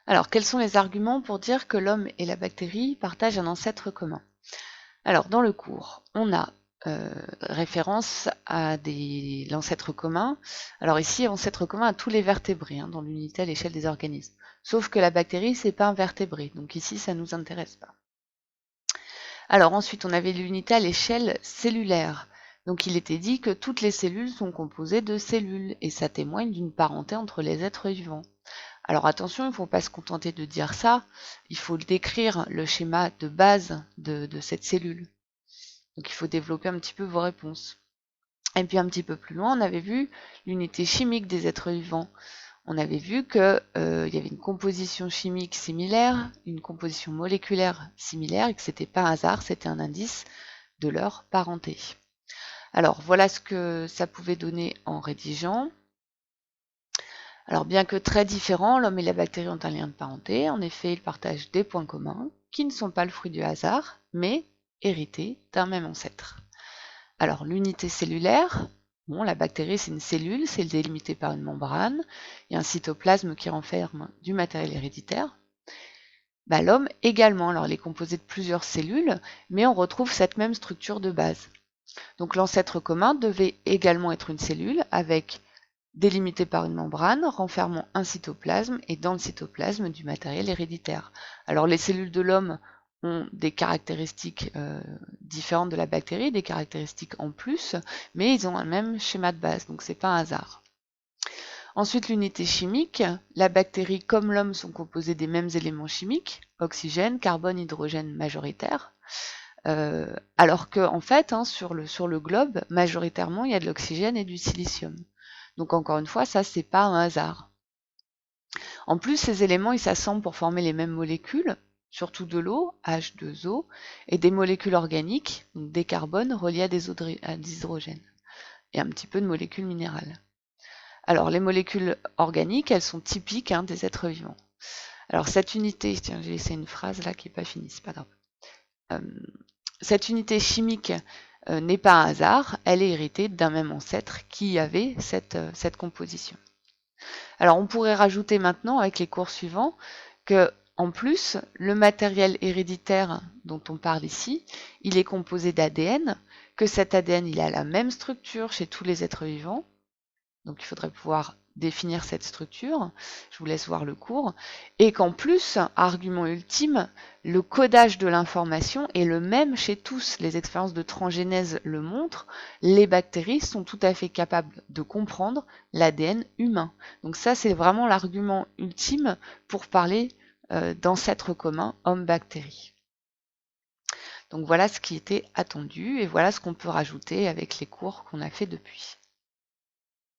Alors, quels sont les arguments pour dire que l'homme et la bactérie partagent un ancêtre commun? Alors, dans le cours, on a référence à l'ancêtre commun. Alors ici, ancêtre commun à tous les vertébrés, dans l'unité à l'échelle des organismes. Sauf que la bactérie, c'est pas un vertébré, donc ici, ça ne nous intéresse pas. Alors ensuite, on avait l'unité à l'échelle cellulaire. Donc il était dit que toutes les cellules sont composées de cellules, et ça témoigne d'une parenté entre les êtres vivants. Alors attention, il ne faut pas se contenter de dire ça, il faut décrire le schéma de base de cette cellule. Donc il faut développer un petit peu vos réponses. Et puis un petit peu plus loin, on avait vu l'unité chimique des êtres vivants. On avait vu qu'il y avait une composition chimique similaire, une composition moléculaire similaire, et que ce n'était pas un hasard, c'était un indice de leur parenté. Alors voilà ce que ça pouvait donner en rédigeant. Alors bien que très différents, l'homme et la bactérie ont un lien de parenté. En effet, ils partagent des points communs qui ne sont pas le fruit du hasard, mais hérités d'un même ancêtre. Alors l'unité cellulaire, bon, la bactérie c'est une cellule, c'est délimité par une membrane, il y a un cytoplasme qui renferme du matériel héréditaire. L'homme également, alors il est composé de plusieurs cellules, mais on retrouve cette même structure de base. Donc l'ancêtre commun devait également être une cellule avec délimité par une membrane, renfermant un cytoplasme et dans le cytoplasme du matériel héréditaire. Alors les cellules de l'homme ont des caractéristiques différentes de la bactérie, des caractéristiques en plus, mais ils ont un même schéma de base, donc c'est pas un hasard. Ensuite, l'unité chimique. La bactérie comme l'homme sont composées des mêmes éléments chimiques, oxygène, carbone, hydrogène majoritaire. Alors que en fait, sur le globe, majoritairement, il y a de l'oxygène et du silicium. Donc encore une fois, ça c'est pas un hasard. En plus, ces éléments ils s'assemblent pour former les mêmes molécules, surtout de l'eau, H2O, et des molécules organiques, donc des carbones reliés à des hydrogènes, et un petit peu de molécules minérales. Alors les molécules organiques, elles sont typiques des êtres vivants. Alors cette unité, tiens, j'ai laissé une phrase là qui n'est pas finie, c'est pas grave. Cette unité chimique n'est pas un hasard, elle est héritée d'un même ancêtre qui avait cette composition. Alors on pourrait rajouter maintenant avec les cours suivants que en plus, le matériel héréditaire dont on parle ici, il est composé d'ADN, que cet ADN il a la même structure chez tous les êtres vivants, donc il faudrait pouvoir définir cette structure, je vous laisse voir le cours, et qu'en plus, argument ultime, le codage de l'information est le même chez tous. Les expériences de transgénèse le montrent, les bactéries sont tout à fait capables de comprendre l'ADN humain. Donc ça, c'est vraiment l'argument ultime pour parler d'ancêtre commun homme-bactérie. Donc voilà ce qui était attendu et voilà ce qu'on peut rajouter avec les cours qu'on a fait depuis.